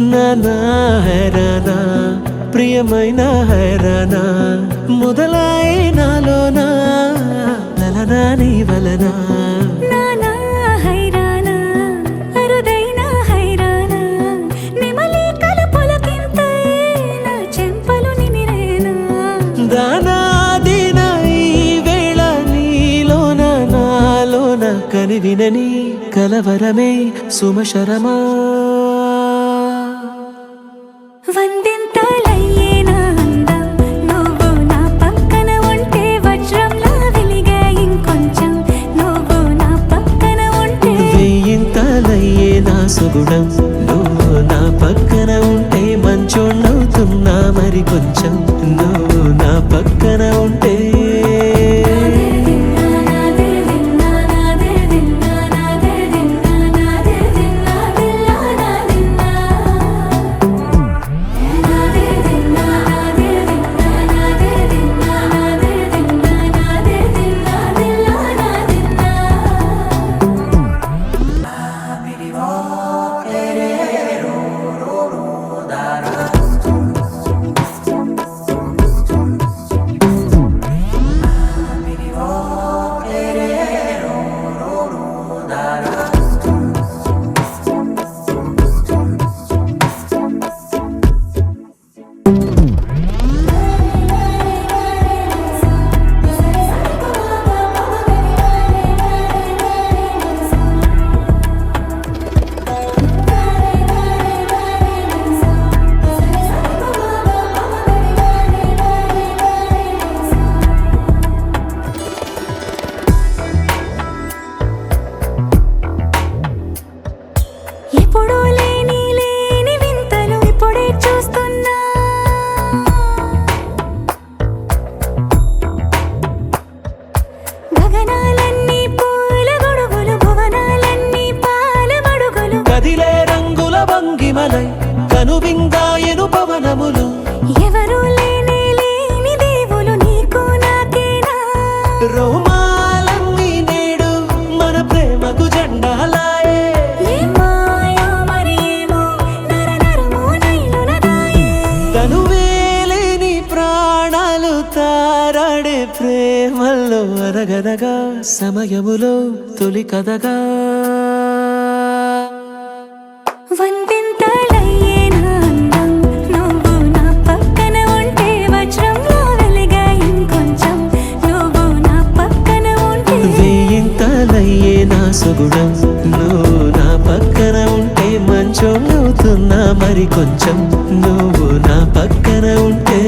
నానా హైరానా ప్రియమైన హైరానా మొదలాయి నాలోనా లలనా నీ వలనా నానా హైరానా అరుదైన హైరానా నిమలి కలుపులకింతై నా చెంపలు నిమిరేనా దానా దినా ఈ వేళ నీలోన నాలోన కనివినని కలవరమే సుమశరమా వందింతలయ్యే నా అందం నువ్వు నా పక్కన ఉంటే వజ్రంలా వెలిగే ఇంకొంచెం నువ్వు నా పక్కన ఉంటే వెయ్యింతలయ్యే నా సుగుణం నువ్వు నా పక్కన ఉంటే మంచోణ్ణవుతున్నా మరి కొంచెం నువ్వు నా పక్కన ఉంటే ఎప్పుడూ లేని వింతలు ఇప్పుడే చూస్తున్నా గగనాలన్నీ పూల గొడుగులు భువనాలన్నీ పాల మడుగులు కదిలే రంగుల భంగిమలై కనువిందాయను పవనములు ఎవరూ లేని దేవులు నీకు నాకేనా రోమాలన్నీ నేడు మన ప్రేమకు జెండాలాయే ఏ మాయో మరేమో నరనరమో నైలునదాయే తనువేలేని ప్రాణాలు తారాడే ప్రేమల్లో అనగనగా సమయములో తొలి కథగా వందింతలయ్యే నా అందం నువ్వు నా పక్కన ఉంటే వజ్రంలా వెలిగే ఇంకొంచెం నువ్వు నా పక్కన ఉంటే వెయ్యింతలయ్యే నా సుగుణం నువ్వు నా పక్కన ఉంటే మంచోణ్ణవుతున్నా మరి కొంచెం నువ్వు నా పక్కన ఉంటే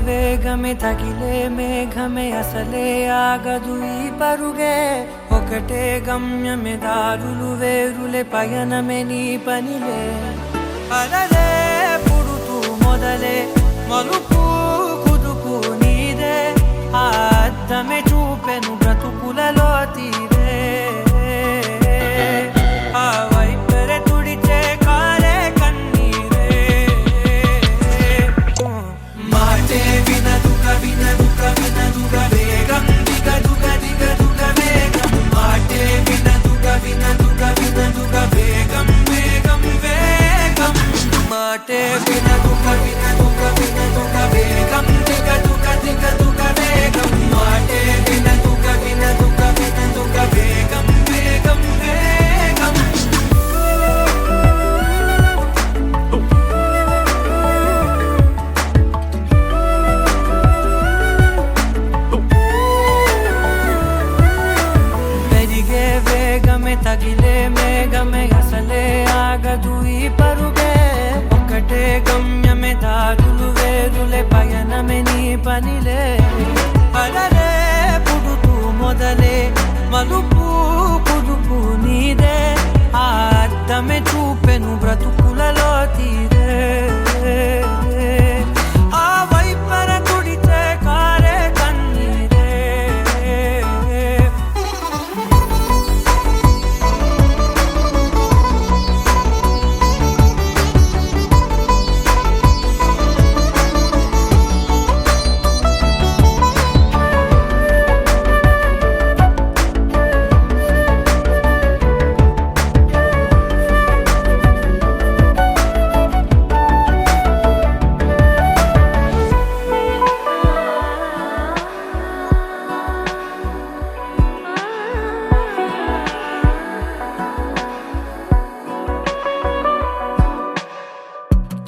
వేగమే తగిలే మేఘమే అసలే ఆగదు ఈ పరుగే ఒకటే గమ్యమే దారులు వేరులే పయనమే నీ పనిలే అలలే పుడుతూ మొదలే మలుపు కుదుపు నీదే ఆ అద్దమే చూపెను బ్రతుకులలో తీరే ఆ వైపరే తుడిచే కాలే కన్నీరే మాటే వినదుక వినదుక వినదుక వేగం దిగదుక దిగదుక వేగం మాటే వినదుక వినదుక వినదుక వేగం వేగం వేగం మాటే వినదుక వినదుక వినదుక వేగం దిగదుక దిగదుక వేగం మాటే వినదుక వినదుక వినదుక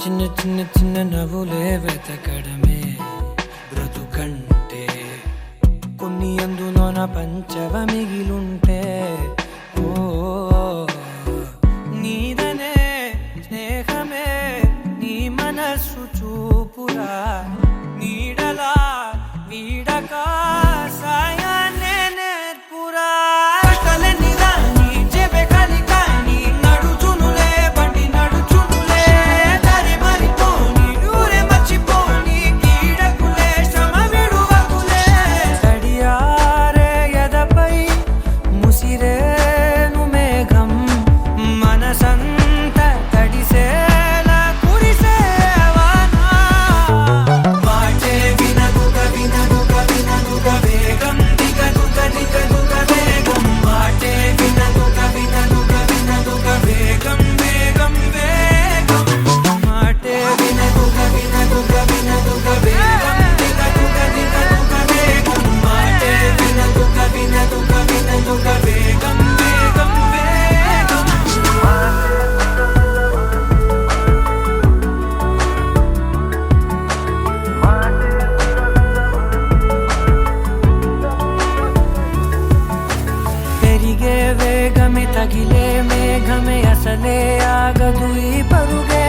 చిన్న చిన్న చిన్న నవ్వులే వెతకడమే బ్రతుకంటే కొన్ని అందులోన పంచవ మిగిలుంటే ఓ నీదనే స్నేహమే నీ మనస్సు చూపురా నీడలా వీడక సాయాన్నే నేర్పురా కలని రాని చెబె కలికాని నడుచునులే బండి నడుచునులే దారి మరిపోని ఊరే మర్చిపోని కీడకులే శ్రమ విడువకులే తడియారే ఎదపై ముసిరేను మేఘం మనసంత తడిసేలా కురిసేవానా మాటే వినదుగ వినదుగ వినదుగ వేగం దిగదుగ దిగదుగ వేగం మాటే వినదుగ వినదుగ వినదుగ వేగం వేగం వేగం మాటే వినదుగ వినదుగ వినదుగ వేగం దిగదుగ దిగదుగ వేగం మాటే వినదుగ వినదుగ వినదుగ వేగం వేగం వేగం పెరిగే వేగమే తగిలే మేఘమే అసలే ఆగదు ఈ పరుగే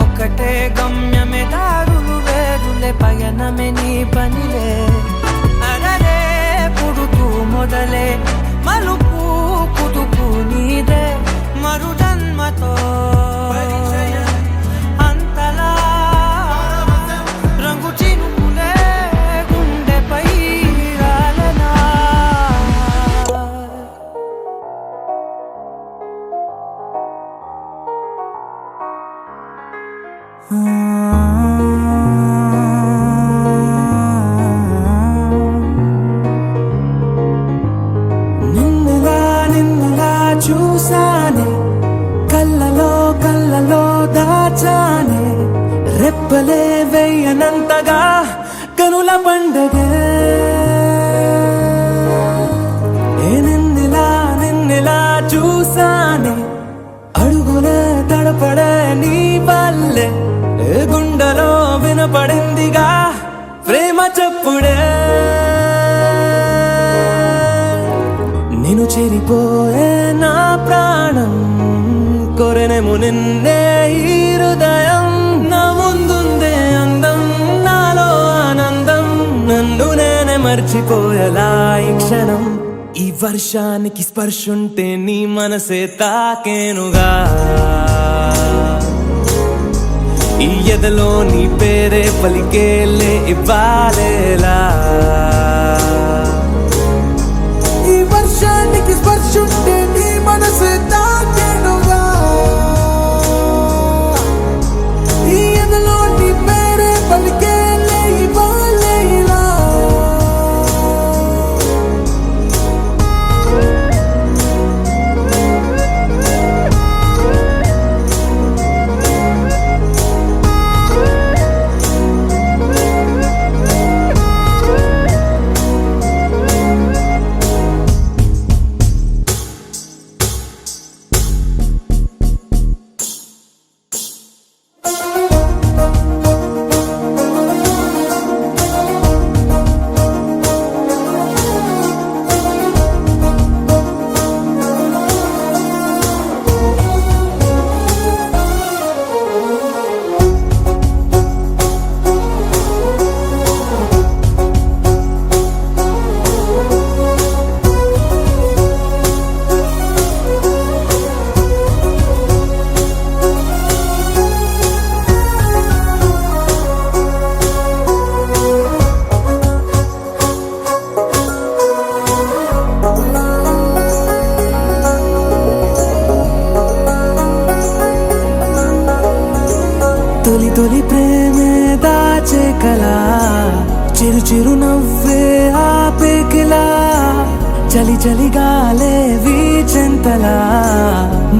ఒక్కటే గమ్యమే దారులు వేరులే పయనమే నీ పనిలే అరరే పుడుతూ మొదలే మలుపు కుదుపు నీదే మరు జన్మతో అంతలా రంగు చినుకులే గుండెపై రాలనా నిన్నులా నిన్నులా చూసానే కళ్ళలో కళ్ళలో దాచానే రెప్పలే వేయనంతగా కనుల పండగే నిన్నులా నిన్నులా చూసానే అడుగులే తడపడే నీ వల్లే గుండెలో వినపడిందిగా ప్రేమ చెప్పుడే నేను చెరిపోయే నా ప్రాణం కొరెనేమో నిన్నే ఈ హృదయం నా ముందుందే అందం నాలో ఆనందం నన్ను నేనే మర్చిపోయేలా ఈ క్షణం ఈ వర్షానికి స్పర్శుంటే నీ మనసే తాకేనుగా ఈ ఎదలో నీ పేరే పలికేలే ఇవ్వాలేలా ఈ వర్షానికి స్పర్శుంటే నీ మనసు తాకేనుగా ఈ ఎదలో నీ పేరే పలికేలే ఇవ్వాలేలా తొలి తొలి ప్రేమే దాచే కలా చిరు చిరు నవ్వే ఆపే కిలా చలి చలి గాలే వీచెంతలా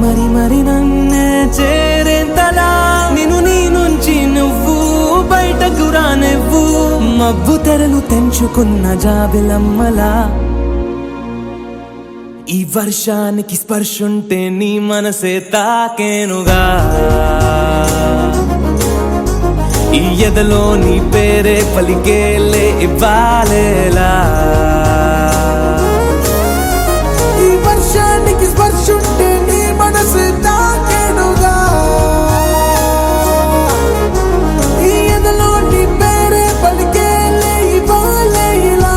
మరి మరి నన్నే చేరేంతలా నిన్ను నీ నుంచి నువ్వు బయటకు రానివ్వు మబ్బు తెరలు తెంచుకున్న జాబిలమ్మలా ఈ వర్షానికి స్పర్శుంటే నీ మనసే తాకేనుగా ఈ ఎదలో నీ పేరే పలికేలే ఇవ్వాలేలా ఈ వర్షానికి స్పర్శుంటే నీ మనసు తాకేనుగా ఈ ఎదలో నీ పేరే పలికేలే ఇవ్వాలే ఇలా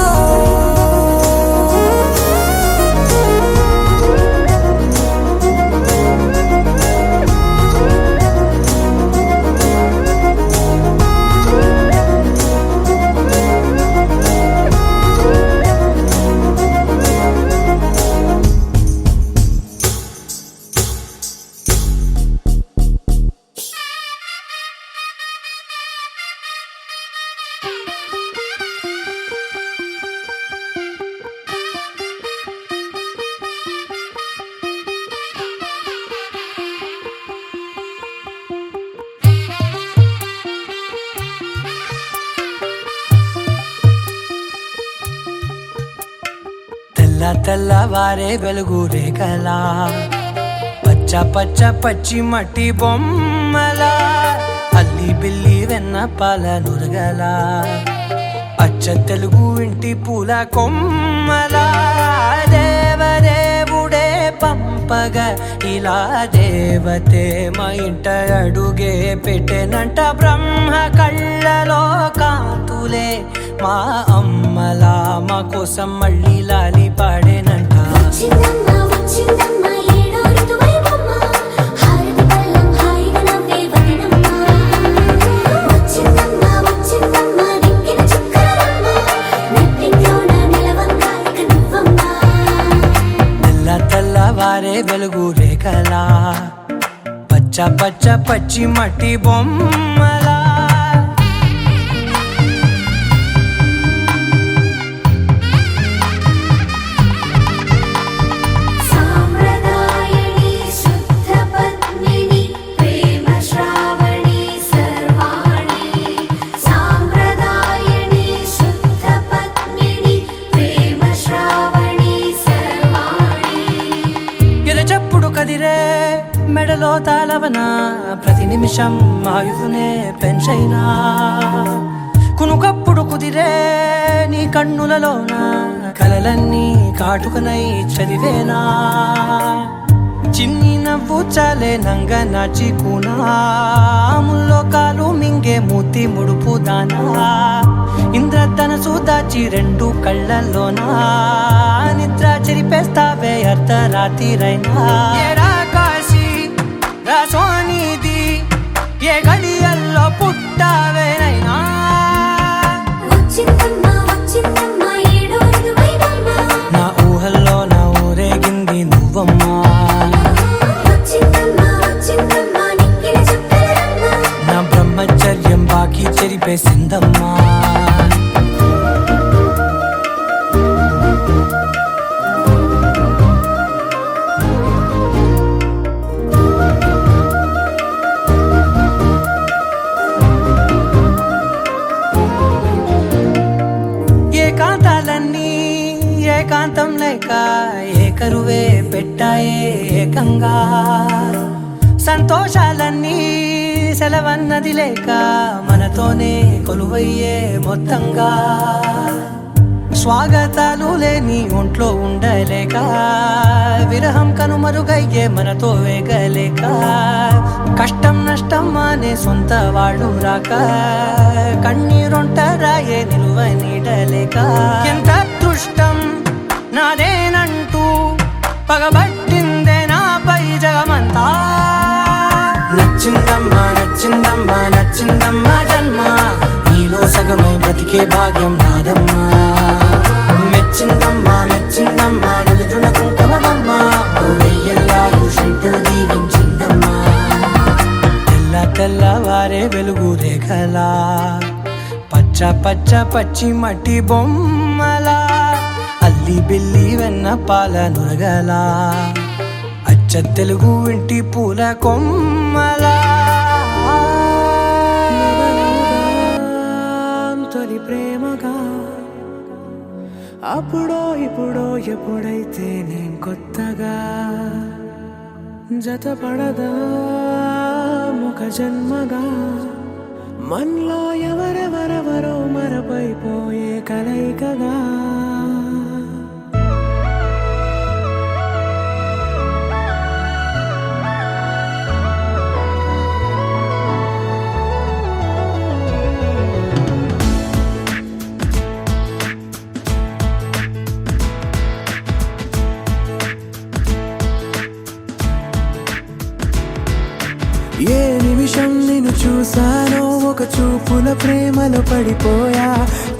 తెల్లవారే వెలుగు రేఖలా పచ్చ పచ్చ పచ్చి మట్టి బొమ్మలా అల్లి బిల్లి వెన్న పాల నురగలా అచ్చ తెలుగు ఇంటి పూల కొమ్మలా దేవదేవుడే పంపగ ఇలా దేవతే మా ఇంట అడుగే పెట్టెనంట బ్రహ్మ కళ్ళలో కాంతులే మా అమ్మలా మా కోసం మళ్ళీ లాలి పాడేనంట వచ్చిందమ్మ వచ్చిందమ్మ ఏడో ఋతువైవమ్మ హారతి పళ్ళం హాయిగా నవ్వే వదనమ్మ వచ్చిందమ్మ వచ్చిందమ్మ దిక్కిన చుక్కలమ్మ నెట్టింట్లోన నిలవంగా ఇక నువ్వమ్మ తెల్లవారే వెలుగు రేఖలా పచ్చ పచ్చ పచ్చి మట్టి బొమ్మలా సాంప్రదాయని శుద్ధ పద్మిని ప్రేమ శ్రావణి సర్వాణి సాంప్రదాయని శుద్ధ పద్మిని ప్రేమ శ్రావణి సర్వాణి ఎరచప్పుడు కదిరే మెడలో తాళవన ప్రతి నిమిషం ఆయుధునే పెంచైనా కునుకప్పుడు కుదిరే నీ కన్నులలోన కలలన్నీ కాటుకనై చదివేనా చిన్ని నవ్వు చాలే నంగ నాచి కూనాముల్లో కాలు మింగే మూతి ముడుపు దానా ఇంద్రధనసు దాచి రెండు కళ్ళల్లోనా నిద్ర చెరిపేస్తావే అర్ధరాత్రిరైనా ఏరా కాశీ రా సోనిది ఏ గడియల్లో పుట్టావేనైనా వచ్చిందమ్మ వచ్చిందమ్మ ఏడో ఋతువైవమ్మ నా ఊహల్లో నా ఊరేగింది నువ్వమ్మా వచ్చిందమ్మ వచ్చిందమ్మ నిక్కిన చుక్కలమ్మ నా బ్రహ్మచర్యం బాకీ చెరిపేసిందమ్మా ఏకాంతాలన్నీ ఏకాంతం లేక ఏకరువే పెట్టాయే ఏకంగా సంతోషాలన్నీ సెలవన్నది లేక మనతోనే కొలువయ్యే మొత్తంగా స్వాగతాలు లేని ఒంట్లో ఉండలేక విరహం కనుమరుగయ్యే మనతో వేగలేక కష్టం నష్టం అనే సొంత వాళ్ళు రాక కన్నీరొంటరాయే నిలువ నీడలేక ఎంత అదృష్టం నాదేనంటూ పగబట్టిందే నాపై జగమంతా నచ్చిందమ్మా నచ్చిందమ్మా నచ్చిందమ్మా జన్మ నీలో సగమై బ్రతికే భాగ్యం నాదమ్మా మెచ్చిందమ్మా మెచ్చిందమ్మా నిలుతున్న కుంకుమమ్మా వెయ్యల్లా ఋషులు దీవించిందమ్మా తెల్లవారే వెలుగు రేఖలా పచ్చ పచ్చ పచ్చి మట్టి బొమ్మలా అల్లి బిల్లి వెన్న పాల నురగలా అచ్చ తెలుగు ఇంటి పూల కొమ్మలా తొలి ప్రేమగా అప్పుడో ఇప్పుడో ఎప్పుడైతే నేను కొత్తగా జతపడదా ముఖ జన్మగా మనలో ఎవరెవరెవరో మరపైపోయే కలయికగా ఏ నిమిషం నిన్ను చూసానో ఒక చూపుల ప్రేమలో పడిపోయా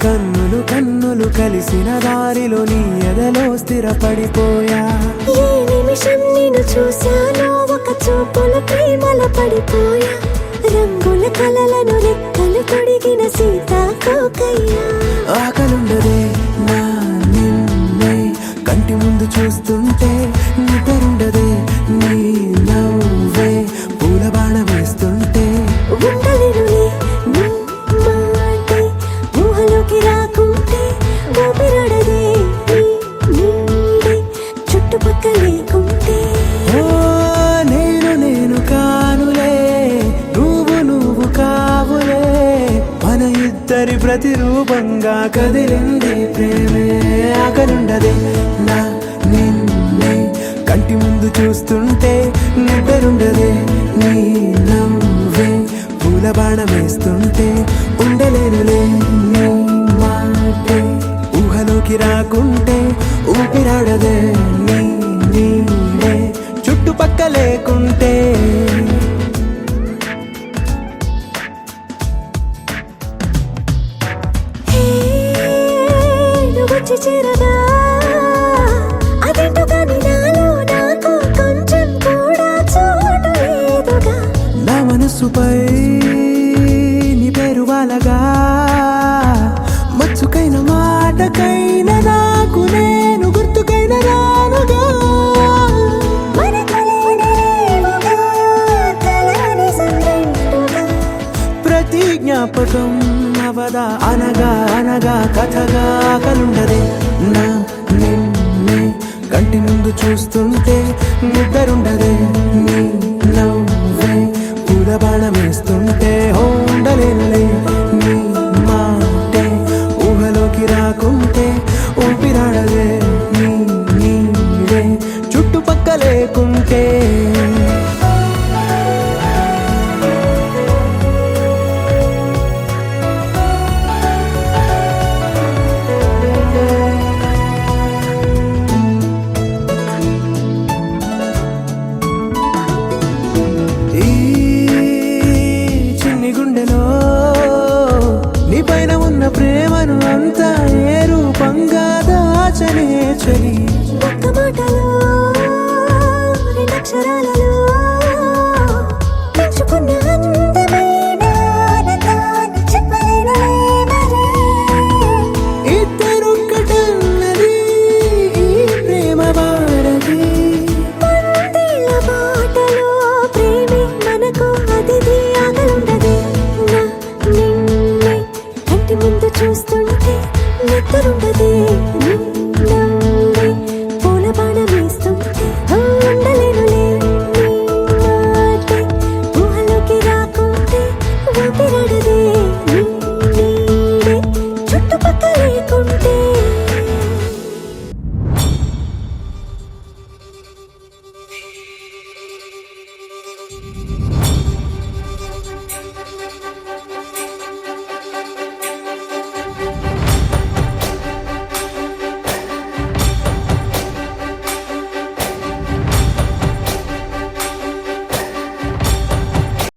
కన్నులు కన్నులు కలిసిన దారిలో నీ ఎదలో స్థిరపడిపోయా ఏ నిమిషం నిన్ను చూశానో ఒక చూపుల ప్రేమలో పడిపోయా రంగుల కలలను రెక్కలు తొడిగిన సీతాకోకయ్యా ఆకలుండదే నా నిన్నే కంటి ముందు చూస్తుంటే నిద్రుండదే నీ నవ్వే పూల బాణ వేస్తుంటే ఉండలేనులే నీ మాటే ఊహలోకి రాకుంటే ఊపిరాడదే నీ నీడే చుట్టుపక్కల లేకుంటే ఓ నేను కానులే నువ్వు కావులే మన ఇద్దరి ప్రతిరూపంగా కదిలింది ప్రేమే ఆకలుండదే నా నిన్నే కంటి ముందు చూస్తుంటే నిద్రుండదే నీ నవ్వే పూల బాణ వేస్తుంటే ఉండలేనులే నీ మాటే ఊహలోకి రాకుంటే ఊపిరాడదే నీ నీడే చుట్టుపక్క లేకుంటే హే నువ్వు వచ్చి చేరగా అదేంటో కానీ నాలో నాకు కొంచెం కూడా చోటు లేదుగా నా మనసుపై నీ పేరు వాలగా మచ్చుకైన మాటకైన నాకు నేను గుర్తుకైన రానుగా మనకులేనివేమోగా కలని సంరెండుగా ప్రతి జ్ఞాపకం అవదా అనగా అనగా కథగా కలుండదే నా నిన్నే కంటి ముందు చూస్తుంటే నిద్రుండదే నీ